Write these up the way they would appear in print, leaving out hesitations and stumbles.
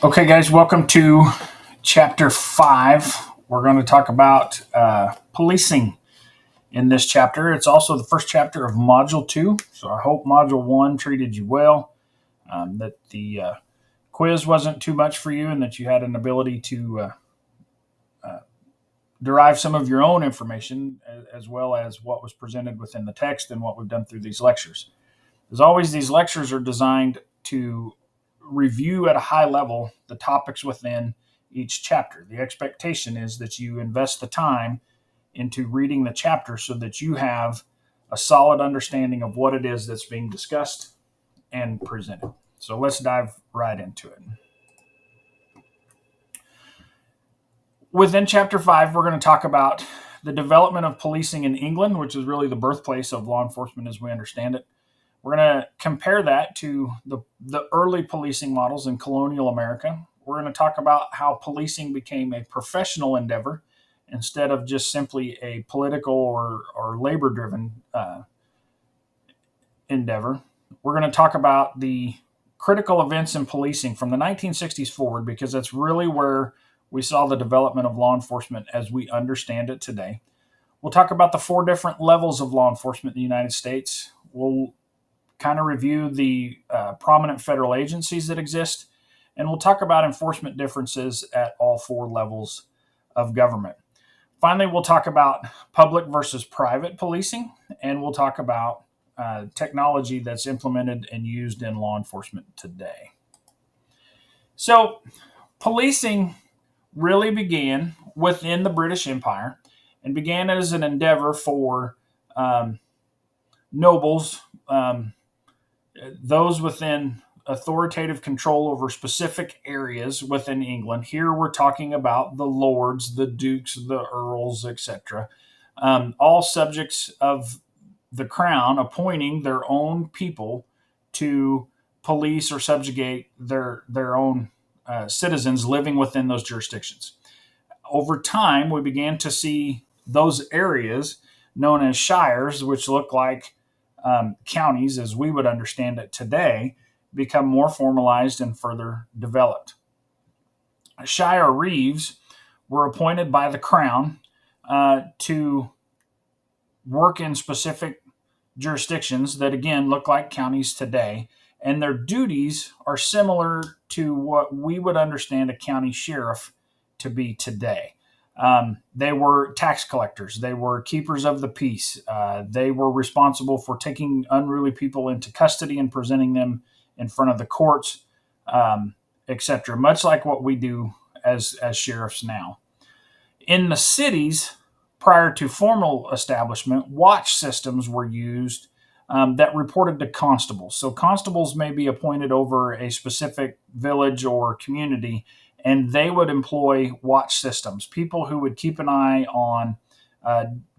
Okay, guys, welcome to chapter 5. We're going to talk about policing in this chapter. It's also the first chapter of Module 2. So I hope Module 1 treated you well, that the quiz wasn't too much for you, and that you had an ability to derive some of your own information as well as what was presented within the text and what we've done through these lectures. As always, these lectures are designed to review at a high level the topics within each chapter. The expectation is that you invest the time into reading the chapter so that you have a solid understanding of what it is that's being discussed and presented. So let's dive right into it. Within chapter 5, we're going to talk about the development of policing in England, which is really the birthplace of law enforcement as we understand it. We're going to compare that to the early policing models in colonial America. We're going to talk about how policing became a professional endeavor instead of just simply a political or labor driven endeavor. We're going to talk about the critical events in policing from the 1960s forward, because that's really where we saw the development of law enforcement as we understand it today. We'll talk about the 4 different levels of law enforcement in the United States. We'll kind of review the prominent federal agencies that exist, and we'll talk about enforcement differences at all 4 levels of government. Finally, we'll talk about public versus private policing, and we'll talk about technology that's implemented and used in law enforcement today. So, policing really began within the British Empire and began as an endeavor for nobles, those within authoritative control over specific areas within England. Here we're talking about the lords, the dukes, the earls, etc. All subjects of the crown appointing their own people to police or subjugate their own citizens living within those jurisdictions. Over time, we began to see those areas known as shires, which look like counties as we would understand it today, become more formalized and further developed. Shire reeves were appointed by the crown to work in specific jurisdictions that, again, look like counties today, and their duties are similar to what we would understand a county sheriff to be today. They were tax collectors. They were keepers of the peace. They were responsible for taking unruly people into custody and presenting them in front of the courts, etc. Much like what we do as sheriffs now. In the cities, prior to formal establishment, watch systems were used that reported to constables. So constables may be appointed over a specific village or community, and they would employ watch systems, people who would keep an eye on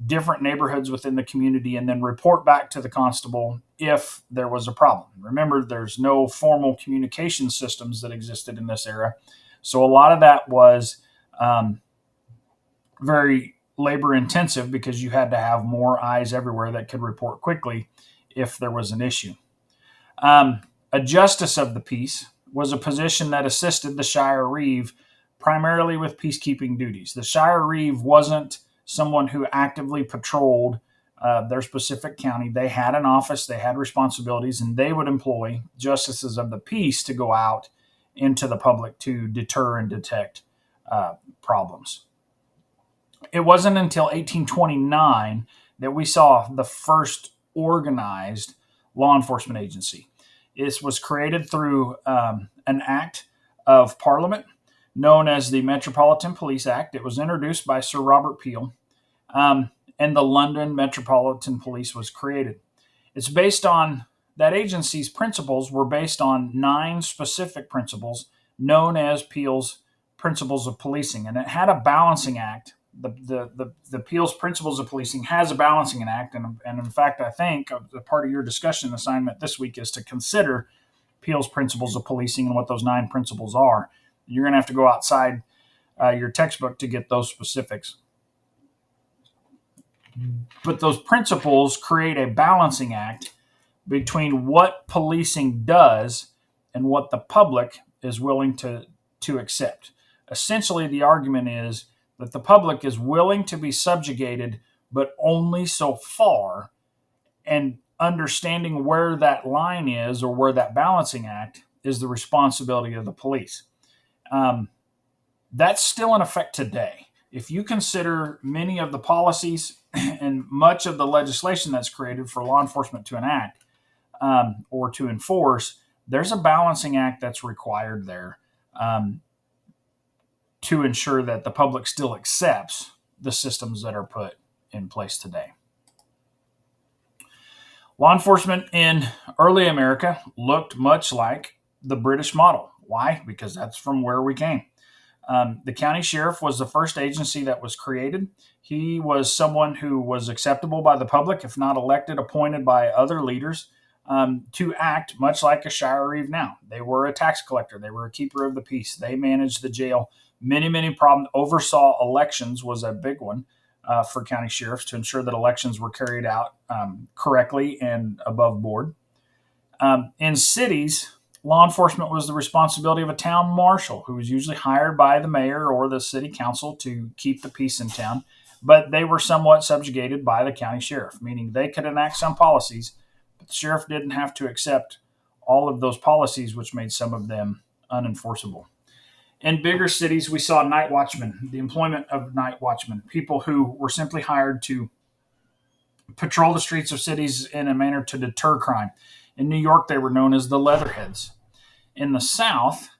different neighborhoods within the community and then report back to the constable if there was a problem. Remember, there's no formal communication systems that existed in this era. So a lot of that was very labor intensive because you had to have more eyes everywhere that could report quickly if there was an issue. A justice of the peace was a position that assisted the Shire Reeve primarily with peacekeeping duties. The Shire Reeve wasn't someone who actively patrolled their specific county. They had an office, they had responsibilities, and they would employ justices of the peace to go out into the public to deter and detect problems. It wasn't until 1829 that we saw the first organized law enforcement agency. This was created through an act of Parliament known as the Metropolitan Police Act. It was introduced by Sir Robert Peel, and the London Metropolitan Police was created. It's based on that agency's principles were based on 9 specific principles known as Peel's Principles of Policing, and it had a balancing act. The Peel's Principles of Policing has a balancing act, and in fact, I think a part of your discussion assignment this week is to consider Peel's Principles of Policing and what those 9 principles are. You're going to have to go outside your textbook to get those specifics. But those principles create a balancing act between what policing does and what the public is willing to to accept. Essentially, the argument is that the public is willing to be subjugated, but only so far, and understanding where that line is or where that balancing act is the responsibility of the police. Um, that's still in effect today. If you consider many of the policies and much of the legislation that's created for law enforcement to enact or to enforce, there's a balancing act that's required there um, to ensure that the public still accepts the systems that are put in place today. Law enforcement in early America looked much like the British model. Why? Because that's from where we came. The county sheriff was the first agency that was created. He was someone who was acceptable by the public, if not elected, appointed by other leaders to act much like a shire reeve now. They were a tax collector. They were a keeper of the peace. They managed the jail. Many problems. Oversaw elections was a big one for county sheriffs to ensure that elections were carried out correctly and above board. In cities, law enforcement was the responsibility of a town marshal who was usually hired by the mayor or the city council to keep the peace in town, but they were somewhat subjugated by the county sheriff, meaning they could enact some policies, but the sheriff didn't have to accept all of those policies, which made some of them unenforceable. In bigger cities, we saw night watchmen, the employment of night watchmen, people who were simply hired to patrol the streets of cities in a manner to deter crime. In New York, they were known as the Leatherheads. In the South,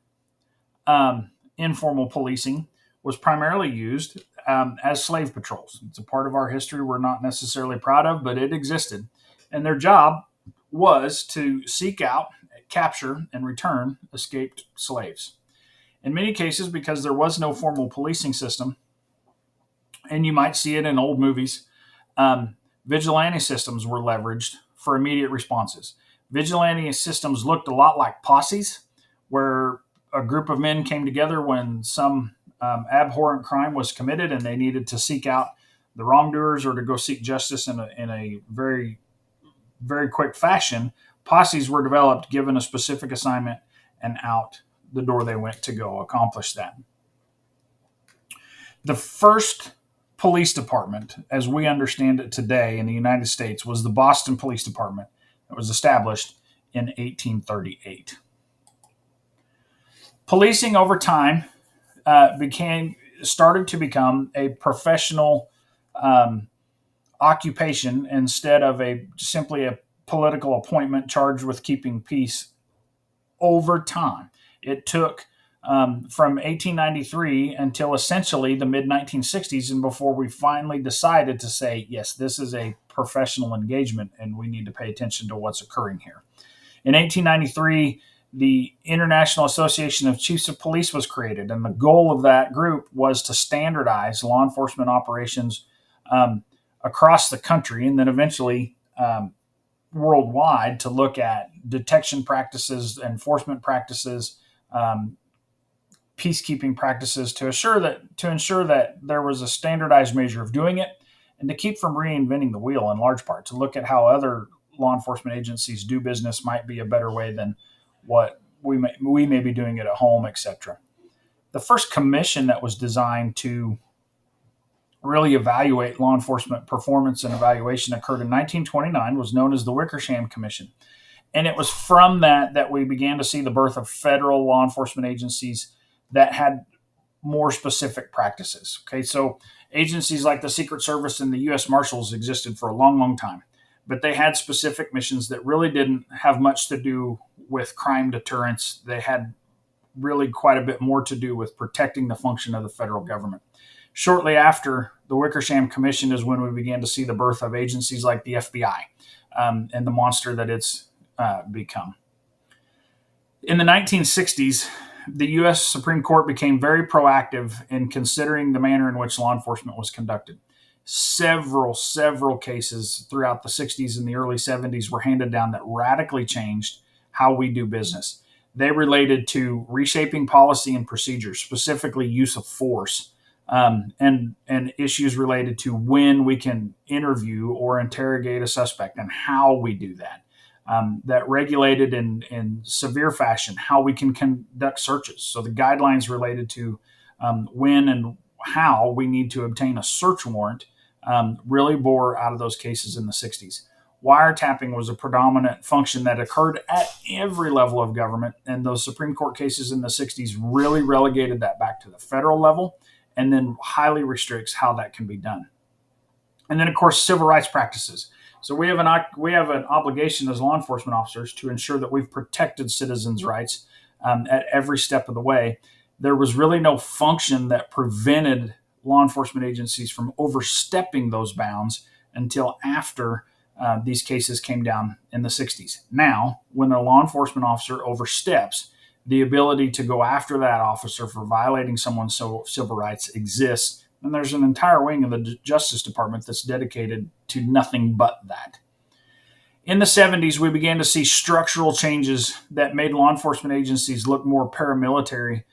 informal policing was primarily used as slave patrols. It's a part of our history we're not necessarily proud of, but it existed. And their job was to seek out, capture, and return escaped slaves. In many cases, because there was no formal policing system, and you might see it in old movies, vigilante systems were leveraged for immediate responses. Vigilante systems looked a lot like posses, where a group of men came together when some abhorrent crime was committed and they needed to seek out the wrongdoers or to go seek justice in a very, very quick fashion. Posses were developed, given a specific assignment, and out the door they went to go accomplish that. The first police department, as we understand it today in the United States, was the Boston Police Department. It was established in 1838. Policing over time started to become a professional occupation instead of simply a political appointment charged with keeping peace over time. It took from 1893 until essentially the mid 1960s, and before we finally decided to say, yes, this is a professional engagement and we need to pay attention to what's occurring here. In 1893, the International Association of Chiefs of Police was created, and the goal of that group was to standardize law enforcement operations across the country, and then eventually worldwide, to look at detection practices, enforcement practices, peacekeeping practices to ensure that there was a standardized measure of doing it, and to keep from reinventing the wheel in large part, to look at how other law enforcement agencies do business might be a better way than what we may be doing it at home, etc. The first commission that was designed to really evaluate law enforcement performance and evaluation occurred in 1929, was known as the Wickersham Commission. And it was from that we began to see the birth of federal law enforcement agencies that had more specific practices. Okay, so agencies like the Secret Service and the U.S. Marshals existed for a long time, but they had specific missions that really didn't have much to do with crime deterrence. They had really quite a bit more to do with protecting the function of the federal government. Shortly after the Wickersham Commission is when we began to see the birth of agencies like the FBI and the monster that it's become. In the 1960s, the U.S. Supreme Court became very proactive in considering the manner in which law enforcement was conducted. Several cases throughout the 60s and the early 70s were handed down that radically changed how we do business. They related to reshaping policy and procedures, specifically use of force, and issues related to when we can interview or interrogate a suspect and how we do that. that regulated in severe fashion how we can conduct searches. So the guidelines related to when and how we need to obtain a search warrant really bore out of those cases in the 60s. Wiretapping was a predominant function that occurred at every level of government, and those Supreme Court cases in the 60s really relegated that back to the federal level and then highly restricts how that can be done. And then, of course, civil rights practices. So we have an obligation as law enforcement officers to ensure that we've protected citizens' rights at every step of the way. There was really no function that prevented law enforcement agencies from overstepping those bounds until after these cases came down in the 60s. Now, when a law enforcement officer oversteps, the ability to go after that officer for violating someone's civil rights exists. And there's an entire wing of the Justice Department that's dedicated to nothing but that. In the 70s, we began to see structural changes that made law enforcement agencies look more paramilitary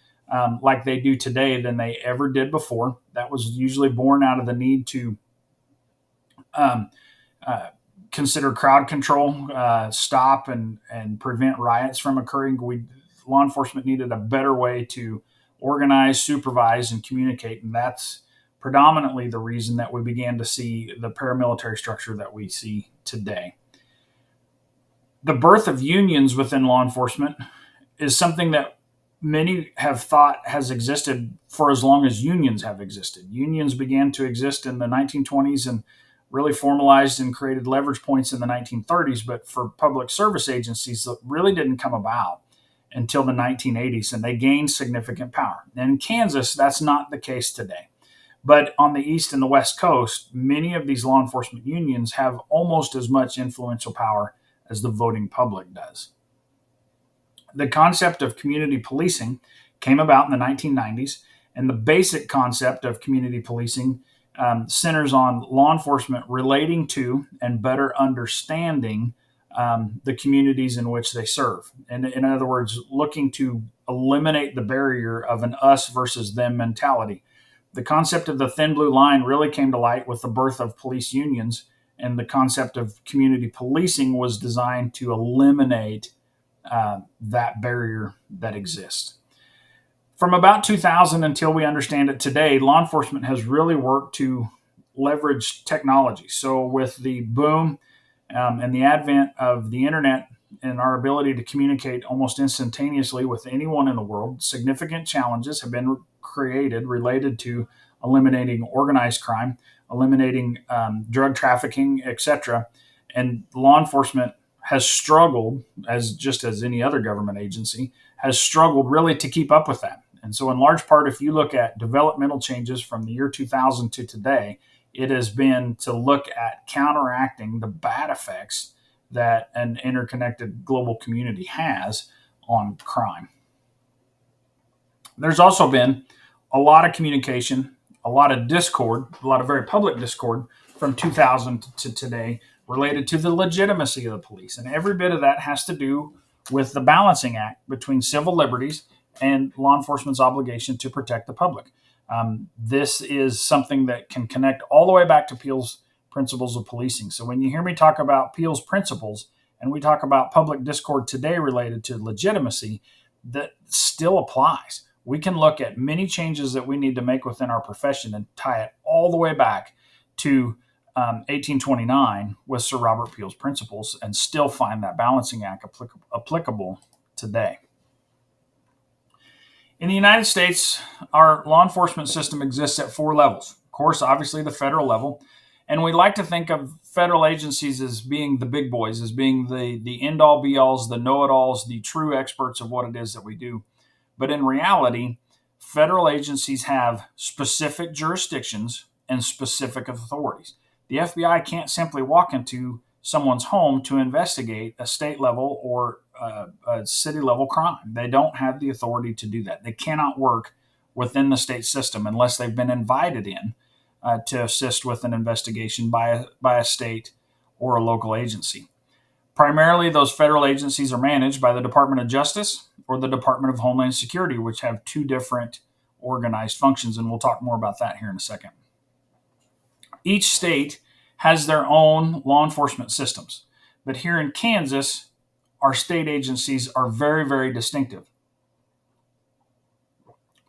like they do today than they ever did before. That was usually born out of the need to um, uh, consider crowd control, stop and prevent riots from occurring. Law enforcement needed a better way to organize, supervise, and communicate, and that's predominantly the reason that we began to see the paramilitary structure that we see today. The birth of unions within law enforcement is something that many have thought has existed for as long as unions have existed. Unions began to exist in the 1920s and really formalized and created leverage points in the 1930s, but for public service agencies, that really didn't come about until the 1980s, and they gained significant power. And in Kansas, that's not the case today. But on the East and the West Coast, many of these law enforcement unions have almost as much influential power as the voting public does. The concept of community policing came about in the 1990s, and the basic concept of community policing centers on law enforcement relating to and better understanding the communities in which they serve. And in other words, looking to eliminate the barrier of an us versus them mentality. The concept of the thin blue line really came to light with the birth of police unions, and the concept of community policing was designed to eliminate that barrier that exists. From about 2000 until we understand it today, law enforcement has really worked to leverage technology. So, with the boom and the advent of the internet and our ability to communicate almost instantaneously with anyone in the world, significant challenges have been created related to eliminating organized crime, eliminating drug trafficking, etc. And law enforcement has struggled, as just as any other government agency, has struggled really to keep up with that. And so, in large part, if you look at developmental changes from the year 2000 to today, it has been to look at counteracting the bad effects that an interconnected global community has on crime. There's also been a lot of communication, a lot of discord, a lot of very public discord from 2000 to today related to the legitimacy of the police. And every bit of that has to do with the balancing act between civil liberties and law enforcement's obligation to protect the public. This is something that can connect all the way back to Peel's principles of policing. So when you hear me talk about Peel's principles and we talk about public discord today related to legitimacy, that still applies. We can look at many changes that we need to make within our profession and tie it all the way back to 1829 with Sir Robert Peel's principles and still find that balancing act applicable today. In the United States, our law enforcement system exists at four levels. Of course, obviously the federal level. And we like to think of federal agencies as being the big boys, as being the end all be alls, the know it alls, the true experts of what it is that we do. But in reality, federal agencies have specific jurisdictions and specific authorities. The FBI can't simply walk into someone's home to investigate a state level or a city level crime. They don't have the authority to do that. They cannot work within the state system unless they've been invited in to assist with an investigation by a state or a local agency. Primarily, those federal agencies are managed by the Department of Justice or the Department of Homeland Security, which have two different organized functions, and we'll talk more about that here in a second. Each state has their own law enforcement systems. But here in Kansas, our state agencies are very, very distinctive.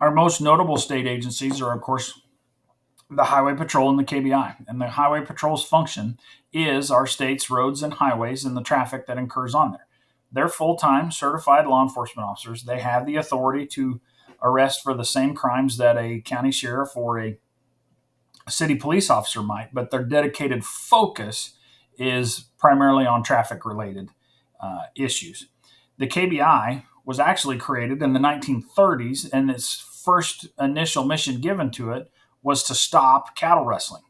Our most notable state agencies are, of course, the Highway Patrol and the KBI. And the Highway Patrol's function is our state's roads and highways and the traffic that occurs on there. They're full time certified law enforcement officers. They have the authority to arrest for the same crimes that a county sheriff or a city police officer might, but their dedicated focus is primarily on traffic related issues. The KBI was actually created in the 1930s, and its first initial mission given to it was to stop cattle rustling.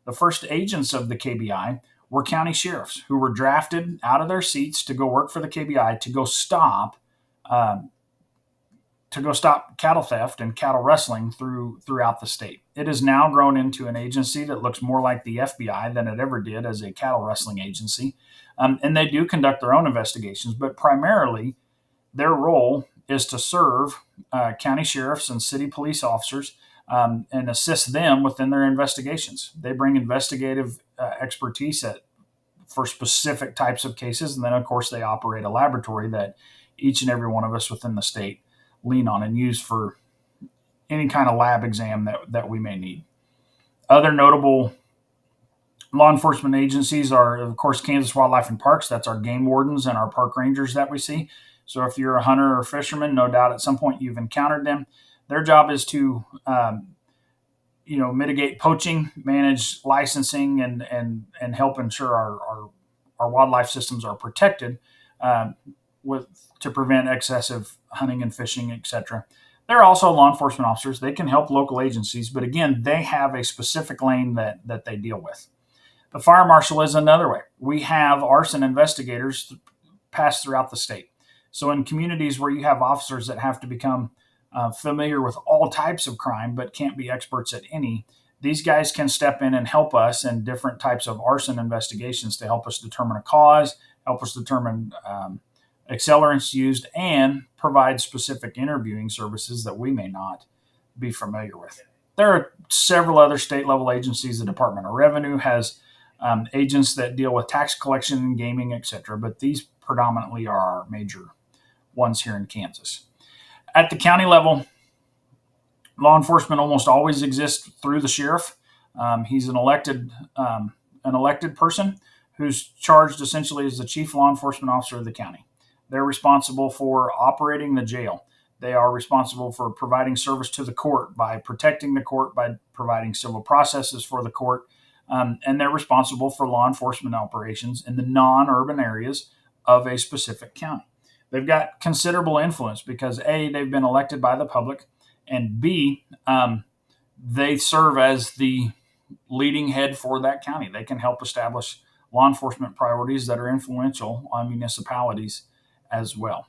The first agents of the KBI were county sheriffs who were drafted out of their seats to go work for the KBI um, to go stop cattle theft and cattle rustling throughout the state. It has now grown into an agency that looks more like the FBI than it ever did as a cattle rustling agency. And they do conduct their own investigations, but primarily their role is to serve county sheriffs and city police officers and assist them within their investigations. They bring investigative expertise for specific types of cases, and then of course they operate a laboratory that each and every one of us within the state lean on and use for any kind of lab exam that we may need. Other notable law enforcement agencies are, of course, Kansas Wildlife and Parks. That's our game wardens and our park rangers that we see. So if you're a hunter or fisherman, no doubt at some point you've encountered them. Their job is to mitigate poaching, manage licensing, and help ensure our wildlife systems are protected um, with to prevent excessive hunting and fishing, etc. They're also law enforcement officers. They can help local agencies, but again, they have a specific lane that they deal with. The fire marshal is another way. We have arson investigators pass throughout the state. So in communities where you have officers that have to become familiar with all types of crime but can't be experts at any, these guys can step in and help us in different types of arson investigations to help us determine a cause, help us determine accelerants used, and provide specific interviewing services that we may not be familiar with. There are several other state level agencies. The Department of Revenue has agents that deal with tax collection, gaming, etc. But these predominantly are our major ones here in Kansas. At the county level, law enforcement almost always exists through the sheriff. He's an elected person who's charged essentially as the chief law enforcement officer of the county. They're responsible for operating the jail. They are responsible for providing service to the court by protecting the court, by providing civil processes for the court, and they're responsible for law enforcement operations in the non-urban areas of a specific county. They've got considerable influence because A, they've been elected by the public, and B, they serve as the leading head for that county. They can help establish law enforcement priorities that are influential on municipalities as well.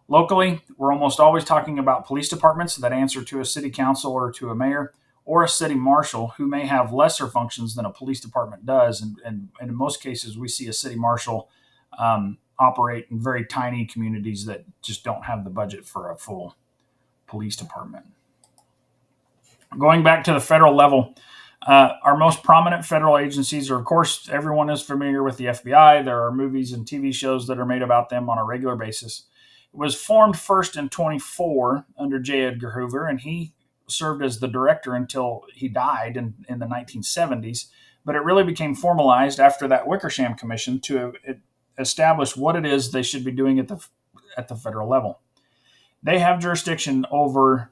Locally, we're almost always talking about police departments that answer to a city council or to a mayor or a city marshal who may have lesser functions than a police department does. And in most cases, we see a city marshal operate in very tiny communities that just don't have the budget for a full police department. Going back to the federal level, our most prominent federal agencies are, of course, everyone is familiar with the FBI. There are movies and TV shows that are made about them on a regular basis. It was formed first in 24 under J. Edgar Hoover, and he served as the director until he died in the 1970s. But it really became formalized after that Wickersham Commission to establish what it is they should be doing at the federal level. They have jurisdiction over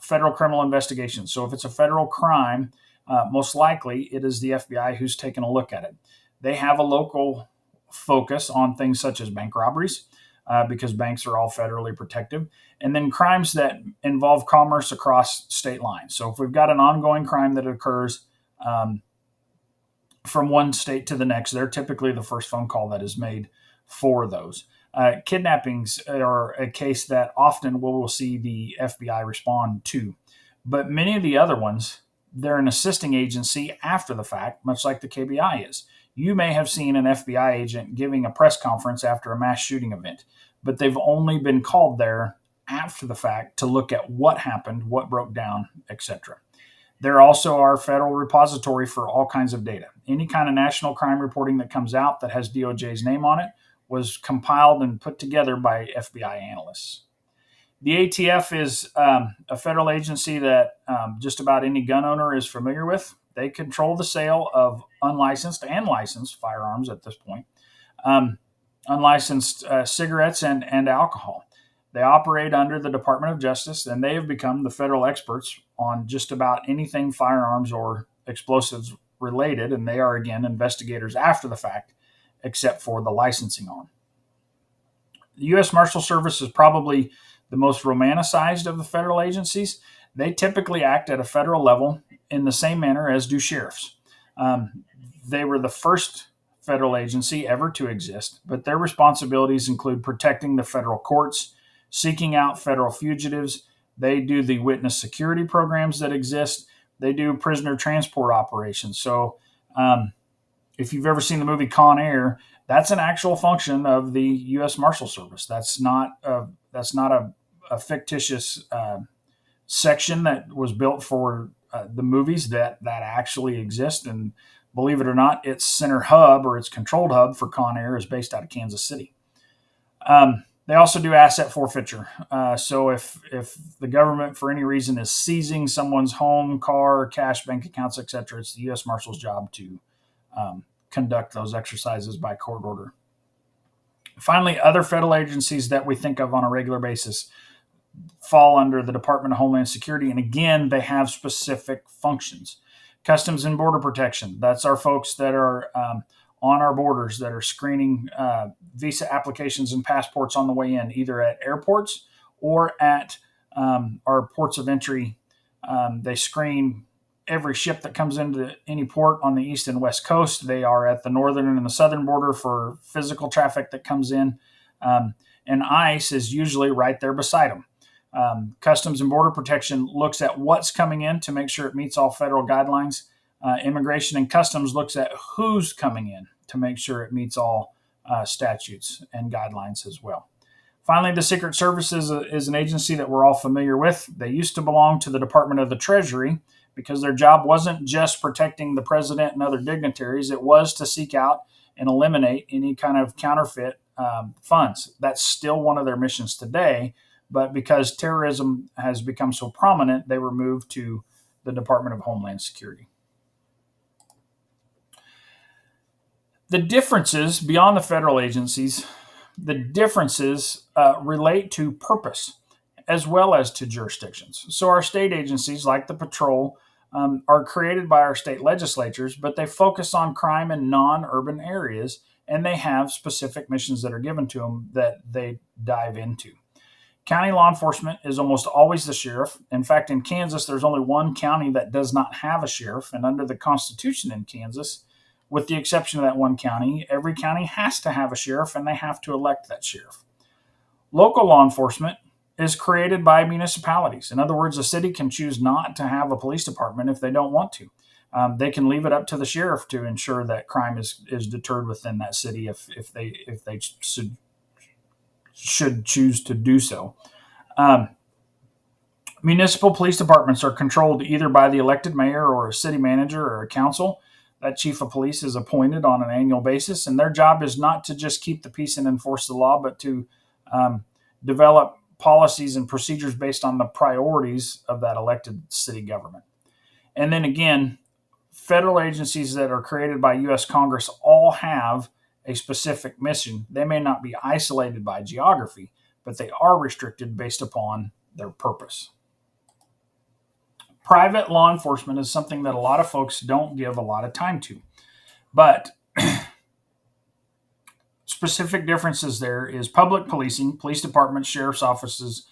federal criminal investigations. So if it's a federal crime, most likely it is the FBI who's taken a look at it. They have a local focus on things such as bank robberies, because banks are all federally protected, and then crimes that involve commerce across state lines. So if we've got an ongoing crime that occurs from one state to the next, they're typically the first phone call that is made for those. Kidnappings are a case that often we will see the FBI respond to. But many of the other ones, they're an assisting agency after the fact, much like the KBI is. You may have seen an FBI agent giving a press conference after a mass shooting event, but they've only been called there after the fact to look at what happened, what broke down, etc. There also are federal repository for all kinds of data. Any kind of national crime reporting that comes out that has DOJ's name on it was compiled and put together by FBI analysts. The ATF is a federal agency that just about any gun owner is familiar with. They control the sale of unlicensed and licensed firearms at this point, um, unlicensed cigarettes and alcohol. They operate under the Department of Justice, and they have become the federal experts on just about anything firearms or explosives related. And they are, again, investigators after the fact, except for the licensing on. The U.S. Marshal Service is probably the most romanticized of the federal agencies. They typically act at a federal level in the same manner as do sheriffs. They were the first federal agency ever to exist, but their responsibilities include protecting the federal courts, seeking out federal fugitives. They do the witness security programs that exist. They do prisoner transport operations. So, if you've ever seen the movie Con Air, that's an actual function of the U.S. Marshal Service. That's not a fictitious section that was built for the movies that actually exist. And believe it or not, its center hub or its controlled hub for Con Air is based out of Kansas City. They also do asset forfeiture. So if the government, for any reason, is seizing someone's home, car, cash, bank accounts, etc., it's the U.S. Marshal's job to conduct those exercises by court order. Finally, other federal agencies that we think of on a regular basis fall under the Department of Homeland Security. And again, they have specific functions. Customs and Border Protection, that's our folks that are on our borders that are screening visa applications and passports on the way in, either at airports or at our ports of entry. They screen every ship that comes into any port on the east and west coast. They are at the northern and the southern border for physical traffic that comes in. And ICE is usually right there beside them. Customs and Border Protection looks at what's coming in to make sure it meets all federal guidelines. Immigration and Customs looks at who's coming in to make sure it meets all statutes and guidelines as well. Finally, the Secret Service is an agency that we're all familiar with. They used to belong to the Department of the Treasury because their job wasn't just protecting the president and other dignitaries. It was to seek out and eliminate any kind of counterfeit funds. That's still one of their missions today. But because terrorism has become so prominent, they were moved to the Department of Homeland Security. The differences beyond the federal agencies, the differences relate to purpose as well as to jurisdictions. So our state agencies, like the patrol, are created by our state legislatures, but they focus on crime in non-urban areas, and they have specific missions that are given to them that they dive into. County law enforcement is almost always the sheriff. In fact, in Kansas, there's only one county that does not have a sheriff, and under the Constitution in Kansas, with the exception of that one county, every county has to have a sheriff, and they have to elect that sheriff. Local law enforcement is created by municipalities. In other words, a city can choose not to have a police department if they don't want to. They can leave it up to the sheriff to ensure that crime is deterred within that city if they should choose to do so. Municipal police departments are controlled either by the elected mayor or a city manager or a council. That chief of police is appointed on an annual basis, and their job is not to just keep the peace and enforce the law, but to develop policies and procedures based on the priorities of that elected city government. And then again, federal agencies that are created by U.S. Congress all have a specific mission. They may not be isolated by geography, but they are restricted based upon their purpose. Private law enforcement is something that a lot of folks don't give a lot of time to. But specific differences there is public policing, police departments, sheriff's offices,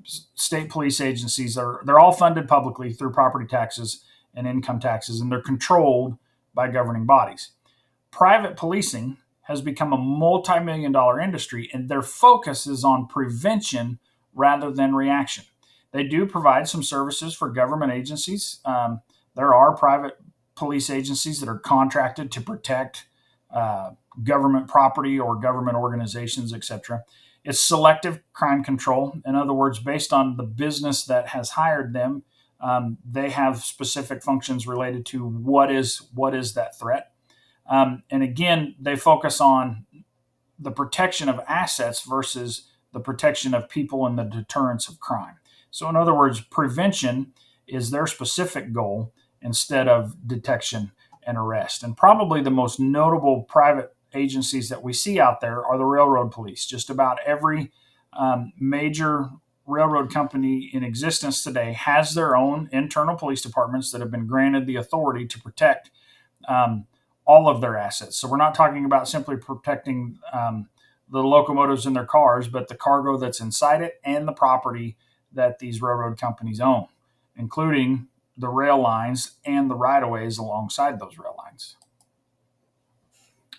state police agencies. They're all funded publicly through property taxes and income taxes, and they're controlled by governing bodies. Private policing has become a multi-million-dollar industry, and their focus is on prevention rather than reaction. They do provide some services for government agencies. There are private police agencies that are contracted to protect government property or government organizations, etc. It's selective crime control. In other words, based on the business that has hired them, They have specific functions related to what is that threat. And again, they focus on the protection of assets versus the protection of people and the deterrence of crime. So, in other words, prevention is their specific goal instead of detection and arrest. And probably the most notable private agencies that we see out there are the railroad police. Just about every major railroad company in existence today has their own internal police departments that have been granted the authority to protect um, all of their assets. So we're not talking about simply protecting the locomotives in their cars, but the cargo that's inside it and the property that these railroad companies own, including the rail lines and the right of ways alongside those rail lines.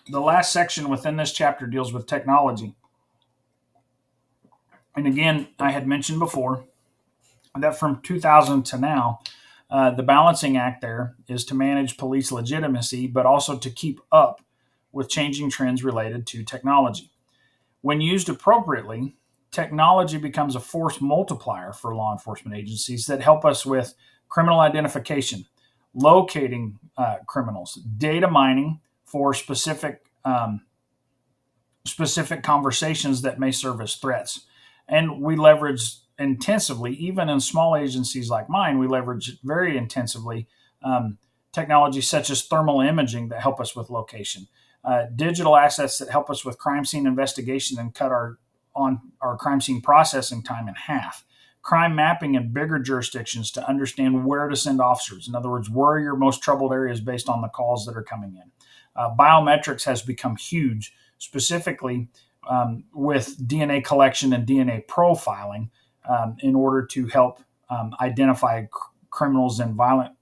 The last section within this chapter deals with technology. And again, I had mentioned before that from 2000 to now, the balancing act there is to manage police legitimacy, but also to keep up with changing trends related to technology. When used appropriately, technology becomes a force multiplier for law enforcement agencies that help us with criminal identification, locating criminals, data mining for specific conversations that may serve as threats. And we leverage intensively, even in small agencies like mine, we leverage very intensively um, technology such as thermal imaging that help us with location, digital assets that help us with crime scene investigation and cut our crime scene processing time in half. Crime mapping in bigger jurisdictions to understand where to send officers. In other words, where are your most troubled areas based on the calls that are coming in. Biometrics has become huge, specifically with DNA collection and DNA profiling in order to help identify criminals and violent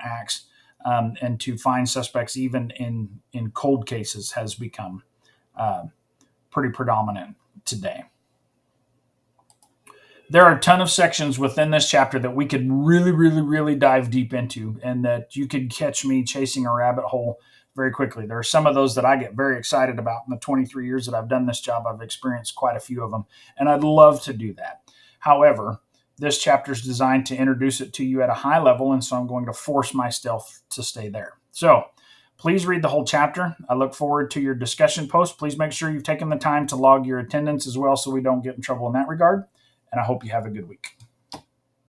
acts and to find suspects even in cold cases has become uh, pretty predominant today. There are a ton of sections within this chapter that we could really, really, really dive deep into, and that you could catch me chasing a rabbit hole very quickly. There are some of those that I get very excited about. In the 23 years that I've done this job, I've experienced quite a few of them, and I'd love to do that. However, this chapter is designed to introduce it to you at a high level, and so I'm going to force myself to stay there. So, please read the whole chapter. I look forward to your discussion post. Please make sure you've taken the time to log your attendance as well so we don't get in trouble in that regard. And I hope you have a good week.